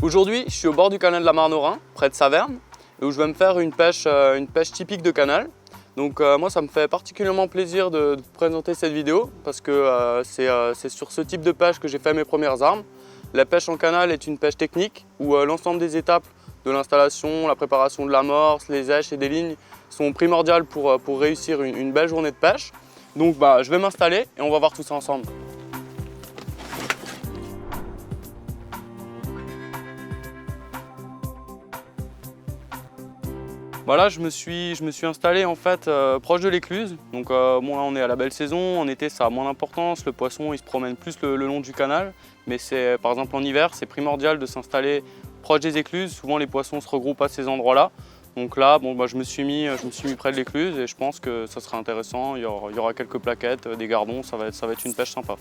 Aujourd'hui, je suis au bord du canal de la Marne au Rhin, près de Saverne, où je vais me faire une pêche typique de canal. Donc moi, ça me fait particulièrement plaisir de vous présenter cette vidéo parce que c'est sur ce type de pêche que j'ai fait mes premières armes. La pêche en canal est une pêche technique où l'ensemble des étapes de l'installation, la préparation de l'amorce, les èches et des lignes sont primordiales pour réussir une belle journée de pêche. Donc je vais m'installer et on va voir tout ça ensemble. Voilà, je me suis installé en fait proche de l'écluse. Donc bon, là on est à la belle saison, en été ça a moins d'importance, le poisson il se promène plus le long du canal. Mais c'est par exemple en hiver, c'est primordial de s'installer proche des écluses. Souvent les poissons se regroupent à ces endroits-là. Donc là, je me suis mis près de l'écluse et je pense que ça sera intéressant. Il y aura quelques plaquettes, des gardons, ça va être une pêche sympa.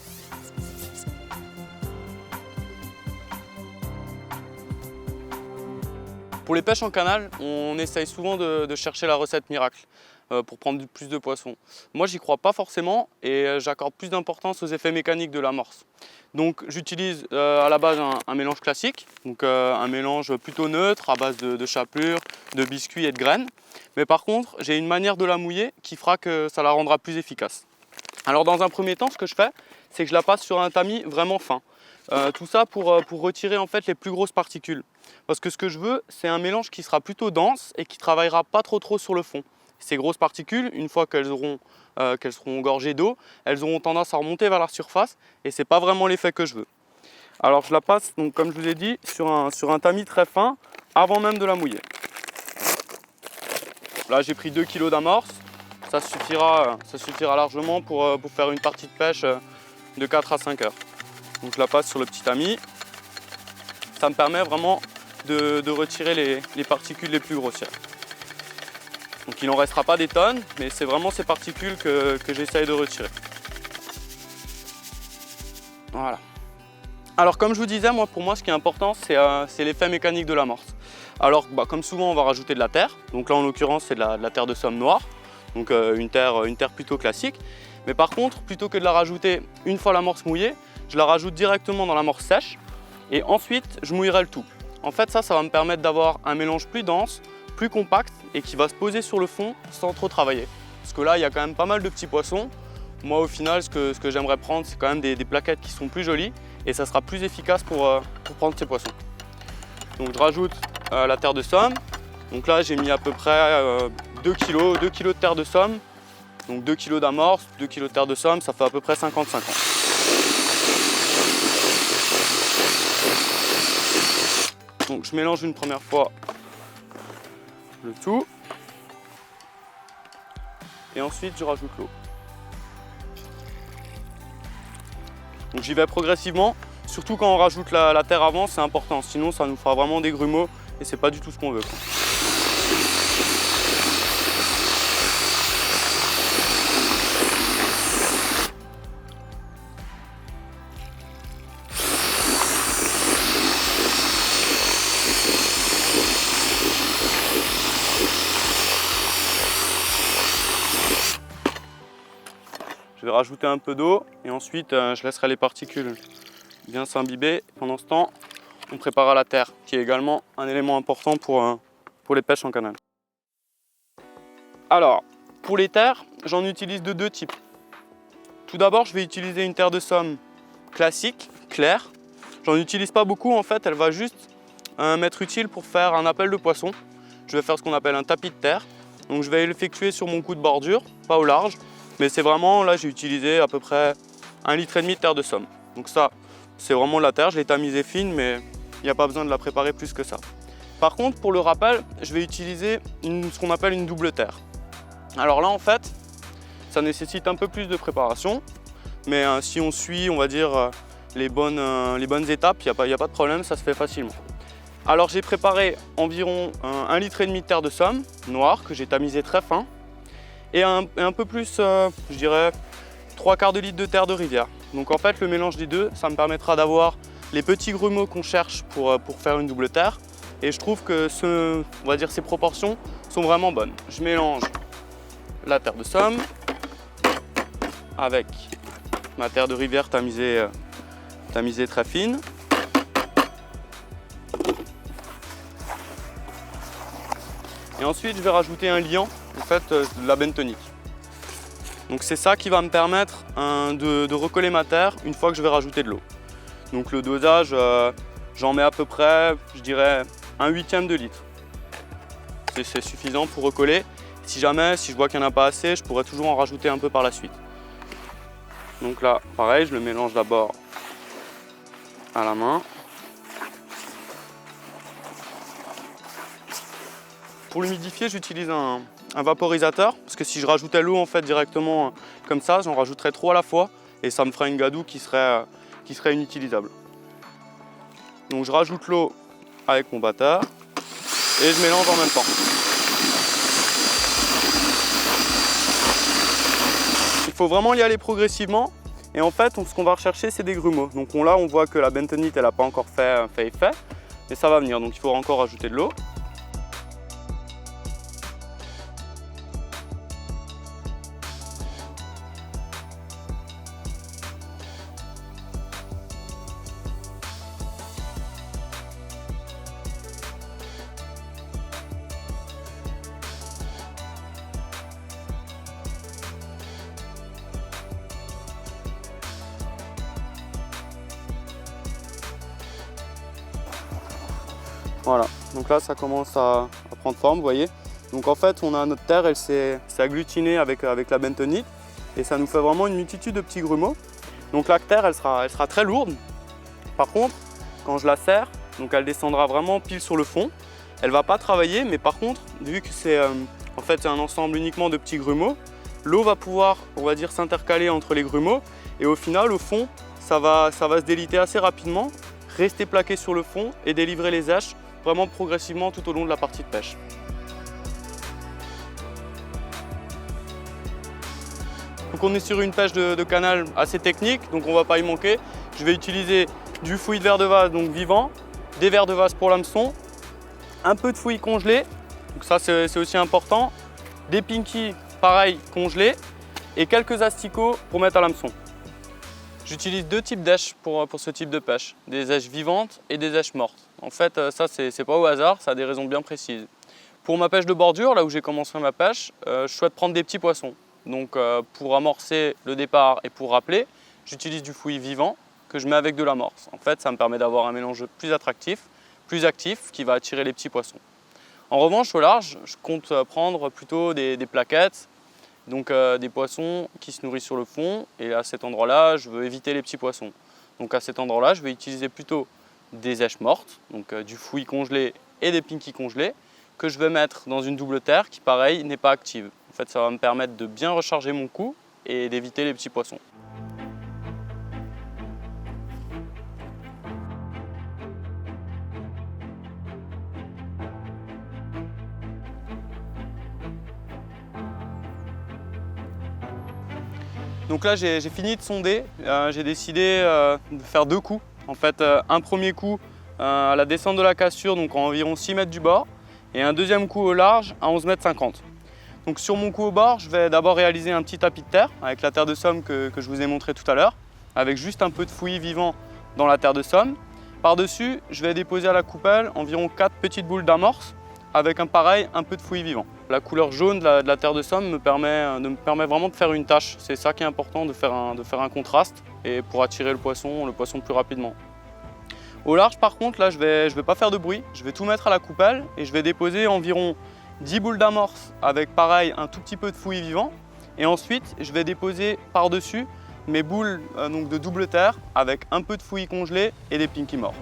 Pour les pêches en canal, on essaye souvent de chercher la recette miracle pour prendre plus de poissons. Moi, j'y crois pas forcément et j'accorde plus d'importance aux effets mécaniques de l'amorce. Donc, j'utilise à la base un mélange classique, donc un mélange plutôt neutre à base de chapelure, de biscuits et de graines. Mais par contre, j'ai une manière de la mouiller qui fera que ça la rendra plus efficace. Alors, dans un premier temps, ce que je fais, c'est que je la passe sur un tamis vraiment fin. Tout ça pour retirer en fait les plus grosses particules. Parce que ce que je veux, c'est un mélange qui sera plutôt dense et qui ne travaillera pas trop sur le fond. Ces grosses particules, une fois qu'elles seront gorgées d'eau, elles auront tendance à remonter vers la surface et ce n'est pas vraiment l'effet que je veux. Alors je la passe, donc, comme je vous ai dit, sur un tamis très fin avant même de la mouiller. Là j'ai pris 2 kg d'amorce, ça suffira largement pour faire une partie de pêche de 4 à 5 heures. Donc je la passe sur le petit tamis. Ça me permet vraiment de retirer les particules les plus grossières. Donc il n'en restera pas des tonnes, mais c'est vraiment ces particules que j'essaye de retirer. Voilà. Alors comme je vous disais, pour moi ce qui est important c'est l'effet mécanique de l'amorce. Alors comme souvent on va rajouter de la terre, donc là en l'occurrence c'est de la terre de somme noire, donc une terre plutôt classique. Mais par contre, plutôt que de la rajouter une fois l'amorce mouillée, je la rajoute directement dans l'amorce sèche et ensuite je mouillerai le tout. En fait ça va me permettre d'avoir un mélange plus dense, plus compact et qui va se poser sur le fond sans trop travailler. Parce que là il y a quand même pas mal de petits poissons. Moi au final ce que j'aimerais prendre c'est quand même des plaquettes qui sont plus jolies et ça sera plus efficace pour prendre ces poissons. Donc je rajoute la terre de somme. Donc là j'ai mis à peu près 2 kg de terre de somme. Donc 2 kg d'amorce, 2 kg de terre de somme, ça fait à peu près 50-50. Donc je mélange une première fois le tout et ensuite je rajoute l'eau. Donc j'y vais progressivement, surtout quand on rajoute la terre avant, c'est important, sinon ça nous fera vraiment des grumeaux et c'est pas du tout ce qu'on veut. Je vais rajouter un peu d'eau et ensuite je laisserai les particules bien s'imbiber. Pendant ce temps, on préparera la terre, qui est également un élément important pour les pêches en canal. Alors, pour les terres, j'en utilise de 2 types. Tout d'abord, je vais utiliser une terre de somme classique, claire. J'en utilise pas beaucoup en fait, elle va juste m'être utile pour faire un appel de poisson. Je vais faire ce qu'on appelle un tapis de terre. Donc je vais l'effectuer sur mon coup de bordure, pas au large. Mais c'est vraiment, là j'ai utilisé à peu près 1,5 litre de terre de somme. Donc ça, c'est vraiment de la terre, je l'ai tamisée fine, mais il n'y a pas besoin de la préparer plus que ça. Par contre, pour le rappel, je vais utiliser ce qu'on appelle une double terre. Alors là, en fait, ça nécessite un peu plus de préparation. Mais si on suit, on va dire, les bonnes étapes, il n'y a pas de problème, ça se fait facilement. Alors j'ai préparé environ 1,5 litre de terre de somme noire que j'ai tamisé très fin. Et un peu plus, je dirais, 3/4 de litre de terre de rivière. Donc en fait, le mélange des deux, ça me permettra d'avoir les petits grumeaux qu'on cherche pour faire une double terre. Et je trouve que on va dire, ces proportions sont vraiment bonnes. Je mélange la terre de somme avec ma terre de rivière tamisée très fine. Et ensuite, je vais rajouter un liant, en fait, de la bentonite. Donc c'est ça qui va me permettre de recoller ma terre une fois que je vais rajouter de l'eau. Donc le dosage, j'en mets à peu près, je dirais, 1/8 de litre. C'est suffisant pour recoller. Si je vois qu'il n'y en a pas assez, je pourrais toujours en rajouter un peu par la suite. Donc là, pareil, je le mélange d'abord à la main. Pour l'humidifier, j'utilise un vaporisateur, parce que si je rajoutais l'eau en fait directement comme ça, j'en rajouterais trop à la fois et ça me ferait une gadoue qui serait inutilisable. Donc je rajoute l'eau avec mon batteur et je mélange en même temps. Il faut vraiment y aller progressivement et en fait ce qu'on va rechercher c'est des grumeaux. Donc là on voit que la bentonite elle n'a pas encore fait effet, mais ça va venir, donc il faut encore rajouter de l'eau. Voilà, donc là ça commence à prendre forme, vous voyez. Donc en fait on a notre terre, elle s'est agglutinée avec la bentonite et ça nous fait vraiment une multitude de petits grumeaux. Donc la terre elle sera très lourde. Par contre quand je la serre, donc elle descendra vraiment pile sur le fond. Elle ne va pas travailler, mais par contre vu que c'est en fait un ensemble uniquement de petits grumeaux, l'eau va pouvoir, on va dire, s'intercaler entre les grumeaux et au final au fond ça va se déliter assez rapidement, rester plaqué sur le fond et délivrer les éches vraiment progressivement tout au long de la partie de pêche. Donc on est sur une pêche de canal assez technique, donc on ne va pas y manquer. Je vais utiliser du fouillis de verre de vase donc vivant, des vers de vase pour l'hameçon, un peu de fouillis congelé, donc ça c'est aussi important, des pinkies pareil congelés et quelques asticots pour mettre à l'hameçon. J'utilise deux types d'èches pour ce type de pêche, des èches vivantes et des èches mortes. En fait, ça c'est pas au hasard, ça a des raisons bien précises. Pour ma pêche de bordure, là où j'ai commencé ma pêche, je souhaite prendre des petits poissons. Donc pour amorcer le départ et pour rappeler, j'utilise du fouillis vivant que je mets avec de l'amorce. En fait, ça me permet d'avoir un mélange plus attractif, plus actif, qui va attirer les petits poissons. En revanche, au large, je compte prendre plutôt des plaquettes, donc des poissons qui se nourrissent sur le fond, et à cet endroit-là, je veux éviter les petits poissons. Donc à cet endroit-là, je vais utiliser plutôt des èches mortes, donc du fouillis congelé et des pinkies congelés, que je vais mettre dans une double terre qui, pareil, n'est pas active. En fait, ça va me permettre de bien recharger mon coup et d'éviter les petits poissons. Donc là j'ai fini de sonder, j'ai décidé de faire deux coups. En fait un premier coup à la descente de la cassure, donc à environ 6 mètres du bord, et un deuxième coup au large à 11,50 mètres. Donc sur mon coup au bord, je vais d'abord réaliser un petit tapis de terre avec la terre de somme que je vous ai montré tout à l'heure, avec juste un peu de fouillis vivant dans la terre de somme. Par-dessus, je vais déposer à la coupelle environ 4 petites boules d'amorce avec un peu de fouillis vivant. La couleur jaune de la terre de somme me permet vraiment de faire une tache. C'est ça qui est important, de faire un contraste et pour attirer le poisson plus rapidement. Au large par contre, là je vais pas faire de bruit, je vais tout mettre à la coupelle et je vais déposer environ 10 boules d'amorce avec pareil un tout petit peu de fouillis vivant. Et ensuite je vais déposer par-dessus mes boules donc de double terre avec un peu de fouillis congelé et des pinkies morts.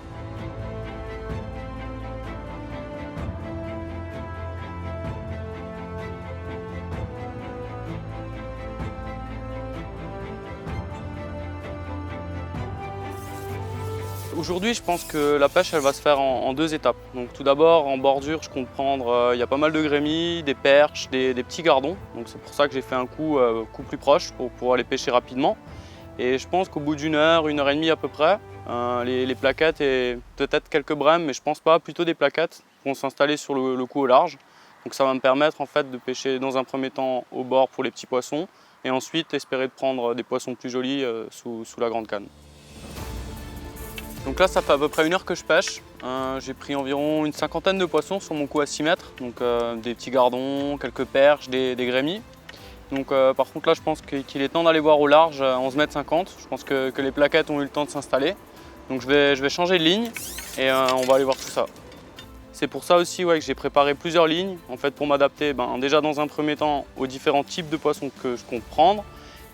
Aujourd'hui, je pense que la pêche elle va se faire en deux étapes. Donc, tout d'abord, en bordure, je compte prendre, il y a pas mal de grémis, des perches, des petits gardons. Donc c'est pour ça que j'ai fait un coup plus proche pour pouvoir les pêcher rapidement. Et je pense qu'au bout d'une heure et demie à peu près, les plaquettes et peut-être quelques brèmes, mais je pense pas, plutôt des plaquettes vont s'installer sur le coup au large. Donc ça va me permettre en fait de pêcher dans un premier temps au bord pour les petits poissons et ensuite espérer de prendre des poissons plus jolis sous la grande canne. Donc là, ça fait à peu près 1 heure que je pêche. J'ai pris environ une cinquantaine de poissons sur mon coup à 6 mètres. Donc des petits gardons, quelques perches, des grémis. Donc par contre là, je pense qu'il est temps d'aller voir au large à 11,50 m. Je pense que les plaquettes ont eu le temps de s'installer. Donc je vais changer de ligne et on va aller voir tout ça. C'est pour ça aussi que j'ai préparé plusieurs lignes en fait, pour m'adapter déjà dans un premier temps aux différents types de poissons que je compte prendre,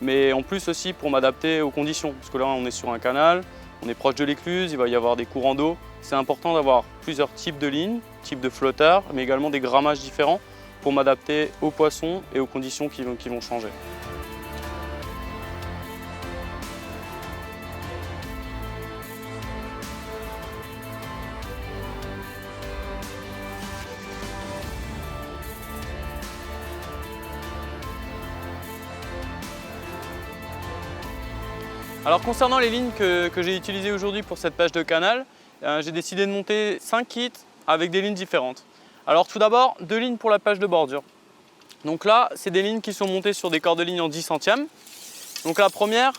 mais en plus aussi pour m'adapter aux conditions. Parce que là on est sur un canal, on est proche de l'écluse, il va y avoir des courants d'eau. C'est important d'avoir plusieurs types de lignes, types de flotteurs, mais également des grammages différents pour m'adapter aux poissons et aux conditions qui vont changer. Alors concernant les lignes que j'ai utilisées aujourd'hui pour cette pêche de canal, j'ai décidé de monter 5 kits avec des lignes différentes. Alors tout d'abord, 2 lignes pour la pêche de bordure. Donc là, c'est des lignes qui sont montées sur des cordes de ligne en 10 centièmes. Donc la première,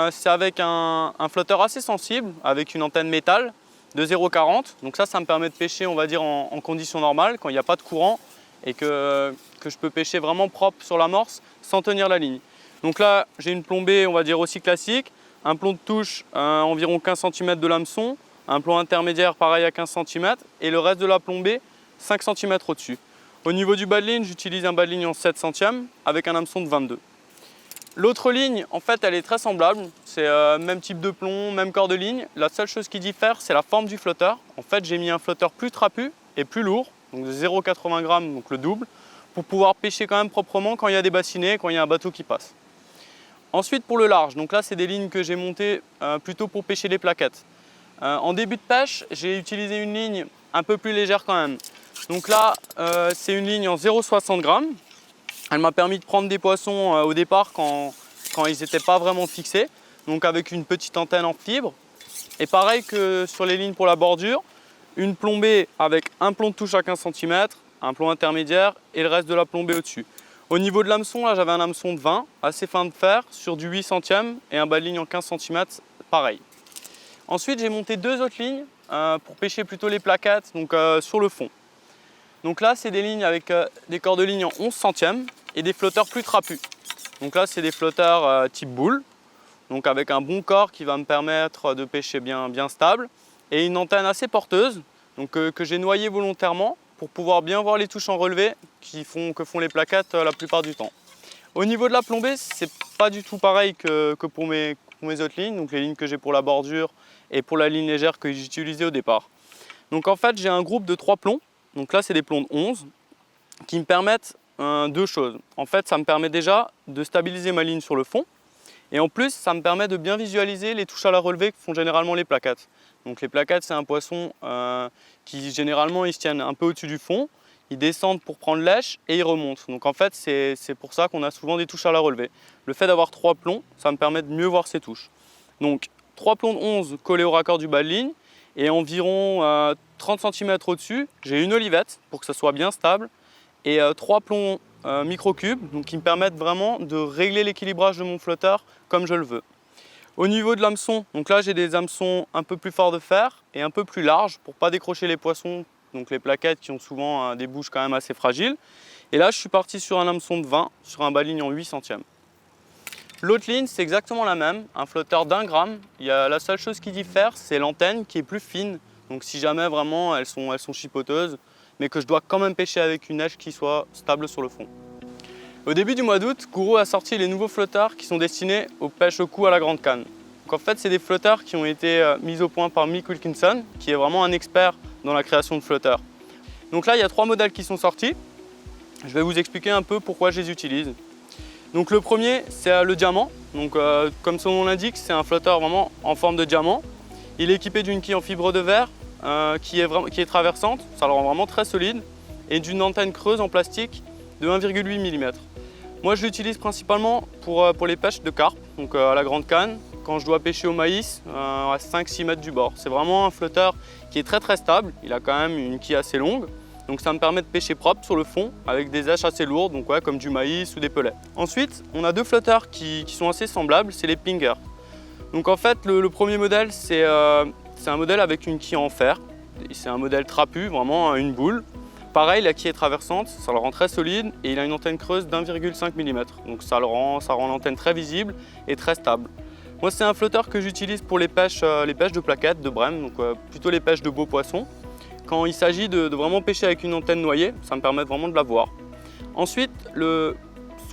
c'est avec un flotteur assez sensible, avec une antenne métal de 0,40. Donc ça me permet de pêcher, on va dire, en conditions normales, quand il n'y a pas de courant et que je peux pêcher vraiment propre sur l'amorce sans tenir la ligne. Donc là, j'ai une plombée, on va dire, aussi classique. Un plomb de touche environ 15 cm de l'hameçon, un plomb intermédiaire pareil à 15 cm et le reste de la plombée 5 cm au-dessus. Au niveau du bas de ligne, j'utilise un bas de ligne en 7 centièmes avec un hameçon de 22. L'autre ligne, en fait, elle est très semblable. C'est même type de plomb, même corps de ligne. La seule chose qui diffère, c'est la forme du flotteur. En fait, j'ai mis un flotteur plus trapu et plus lourd, donc de 0,80 g, donc le double, pour pouvoir pêcher quand même proprement quand il y a des bassinets, quand il y a un bateau qui passe. Ensuite pour le large, donc là c'est des lignes que j'ai montées plutôt pour pêcher les plaquettes. En début de pêche, j'ai utilisé une ligne un peu plus légère quand même. Donc là c'est une ligne en 0,60 g. Elle m'a permis de prendre des poissons au départ quand ils n'étaient pas vraiment fixés. Donc avec une petite antenne en fibre. Et pareil que sur les lignes pour la bordure, une plombée avec un plomb de touche à 15 cm, un plomb intermédiaire et le reste de la plombée au-dessus. Au niveau de l'hameçon, là j'avais un hameçon de 20, assez fin de fer, sur du 8 centièmes et un bas de ligne en 15 cm, pareil. Ensuite j'ai monté 2 autres lignes pour pêcher plutôt les plaquettes, donc sur le fond. Donc là c'est des lignes avec des corps de ligne en 11 centièmes et des flotteurs plus trapus. Donc là c'est des flotteurs type boule, donc avec un bon corps qui va me permettre de pêcher bien stable et une antenne assez porteuse, donc que j'ai noyée volontairement pour pouvoir bien voir les touches en relevé que font les plaquettes la plupart du temps. Au niveau de la plombée, c'est pas du tout pareil que pour mes autres lignes, donc les lignes que j'ai pour la bordure et pour la ligne légère que j'utilisais au départ. Donc en fait, j'ai un groupe de 3 plombs, donc là c'est des plombs de 11, qui me permettent 2 choses. En fait, ça me permet déjà de stabiliser ma ligne sur le fond, et en plus, ça me permet de bien visualiser les touches à la relevée que font généralement les plaquettes. Donc les plaquettes, c'est un poisson qui généralement ils se tiennent un peu au-dessus du fond, ils descendent pour prendre lèche et ils remontent. Donc en fait, c'est pour ça qu'on a souvent des touches à la relevée. Le fait d'avoir 3 plombs, ça me permet de mieux voir ces touches. Donc 3 plombs de 11 collés au raccord du bas de ligne et environ 30 cm au-dessus, j'ai une olivette pour que ça soit bien stable et 3 plombs micro-cubes donc qui me permettent vraiment de régler l'équilibrage de mon flotteur comme je le veux. Au niveau de l'hameçon, donc là j'ai des hameçons un peu plus forts de fer et un peu plus larges pour ne pas décrocher les poissons, donc les plaquettes qui ont souvent des bouches quand même assez fragiles. Et là je suis parti sur un hameçon de 20 sur un bas de ligne en 8 centièmes. L'autre ligne c'est exactement la même, un flotteur d'1 gramme. La seule chose qui diffère c'est l'antenne qui est plus fine. Donc si jamais vraiment elles sont chipoteuses, mais que je dois quand même pêcher avec une nage qui soit stable sur le fond. Au début du mois d'août, Kourou a sorti les nouveaux flotteurs qui sont destinés aux pêches au cou à la grande canne. Donc en fait, c'est des flotteurs qui ont été mis au point par Mick Wilkinson, qui est vraiment un expert dans la création de flotteurs. Donc là, il y a 3 modèles qui sont sortis. Je vais vous expliquer un peu pourquoi je les utilise. Donc le premier, c'est le diamant. Donc comme son nom l'indique, c'est un flotteur vraiment en forme de diamant. Il est équipé d'une quille en fibre de verre qui est traversante, ça le rend vraiment très solide, et d'une antenne creuse en plastique de 1,8 mm. Moi je l'utilise principalement pour les pêches de carpe, donc à la grande canne, quand je dois pêcher au maïs à 5-6 mètres du bord. C'est vraiment un flotteur qui est très stable, il a quand même une quille assez longue, donc ça me permet de pêcher propre sur le fond avec des haches assez lourdes, donc ouais, comme du maïs ou des pellets. Ensuite, on a 2 flotteurs qui sont assez semblables, c'est les Plinger. Donc en fait, le premier modèle, c'est c'est un modèle avec une quille en fer. C'est un modèle trapu, vraiment une boule. Pareil, la quille est traversante, ça le rend très solide et il a une antenne creuse d'1,5 mm. Donc ça rend l'antenne très visible et très stable. Moi, c'est un flotteur que j'utilise pour les pêches de plaquettes, de brème, donc plutôt les pêches de beaux poissons. Quand il s'agit de vraiment pêcher avec une antenne noyée, ça me permet vraiment de la voir. Ensuite,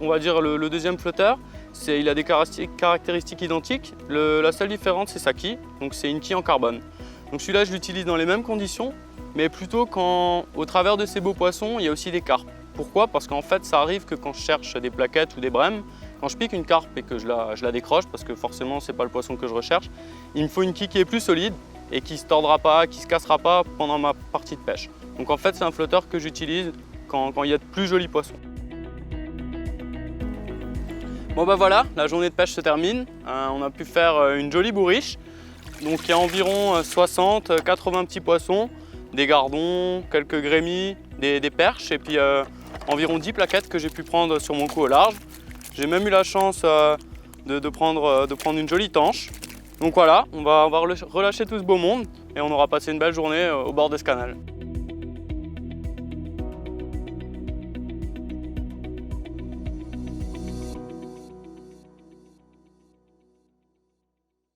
on va dire le deuxième flotteur, il a des caractéristiques identiques. La seule différence, c'est sa quille, donc c'est une quille en carbone. Donc celui-là, je l'utilise dans les mêmes conditions, mais plutôt quand, au travers de ces beaux poissons, il y a aussi des carpes. Pourquoi? Parce qu'en fait, ça arrive que quand je cherche des plaquettes ou des brèmes, quand je pique une carpe et que je la décroche, parce que forcément, ce n'est pas le poisson que je recherche, il me faut une quille qui est plus solide et qui ne se tordra pas, qui ne se cassera pas pendant ma partie de pêche. Donc en fait, c'est un flotteur que j'utilise quand il y a de plus jolis poissons. Bon bah voilà, la journée de pêche se termine. On a pu faire une jolie bourriche. Donc il y a environ 60-80 petits poissons, des gardons, quelques grémis, des perches et puis environ 10 plaquettes que j'ai pu prendre sur mon coup au large. J'ai même eu la chance de prendre une jolie tanche. Donc voilà, on va relâcher tout ce beau monde et on aura passé une belle journée au bord de ce canal.